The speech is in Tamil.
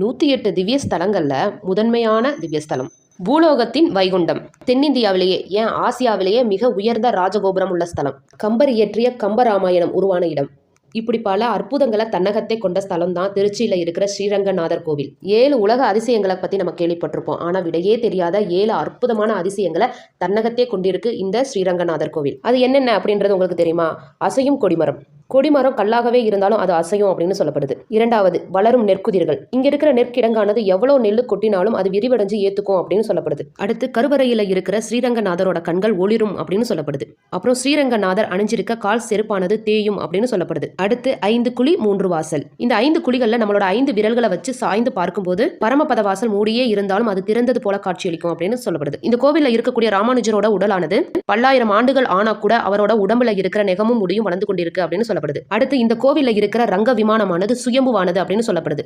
108 திவ்ய ஸ்தலங்கள்ல முதன்மையான திவ்யஸ்தலம் பூலோகத்தின் வைகுண்டம். தென்னிந்தியாவிலேயே ஏன் ஆசியாவிலேயே மிக உயர்ந்த ராஜகோபுரம் உள்ள ஸ்தலம். கம்பர் இயற்றிய கம்பராமாயணம் உருவான இடம். இப்படி பல அற்புதங்களை தன்னகத்தை கொண்ட ஸ்தலம் தான் திருச்சியில இருக்கிற ஸ்ரீரங்கநாதர் கோவில். 7 உலக அதிசயங்களை பத்தி நம்ம கேள்விப்பட்டிருப்போம். ஆனா விடையே தெரியாத 7 அற்புதமான அதிசயங்களை தன்னகத்தே கொண்டிருக்கு இந்த ஸ்ரீரங்கநாதர் கோவில். அது என்னென்ன அப்படின்றது உங்களுக்கு தெரியுமா? அசையும் கொடிமரம். கொடிமரம் கல்லாகவே இருந்தாலும் அது அசையும் அப்படின்னு சொல்லப்படுது. 2வது, வளரும் நெற்குதிர்கள். இங்க இருக்கிற நெற்கிடங்கானது எவ்வளவு நெல்லு கொட்டினாலும் அது விரிவடைஞ்சு ஏத்துக்கும் அப்படின்னு சொல்லப்படுது. அடுத்து, கருவறையில இருக்கிற ஸ்ரீரங்கநாதரோட கண்கள் ஒளிரும் அப்படின்னு சொல்லப்படுது. அப்புறம் ஸ்ரீரங்கநாதர் அணிஞ்சிருக்க கால் செருப்பானது தேயும் அப்படின்னு சொல்லப்படுது. அடுத்து, 5 குழி 3 வாசல். இந்த 5 குழிகள்ல நம்மளோட 5 விரல்களை வச்சு சாய்ந்து பார்க்கும்போது பரமபத வாசல் மூடியே இருந்தாலும் அது திறந்தது போல காட்சியளிக்கும் அப்படின்னு சொல்லப்படுது. இந்த கோவில்ல இருக்கக்கூடிய ராமானுஜரோட உடலானது பல்லாயிரம் ஆண்டுகள் ஆனா கூட அவரோட உடம்புல இருக்கிற நெகமும் முடியும் வளர்ந்து கொண்டிருக்கு அப்படின்னு சொல்லப்படுது. அடுத்து, இந்த கோவில்ல இருக்கிற ரங்க விமானமானது சுயம்புவானது அப்படின்னு சொல்லப்படுது.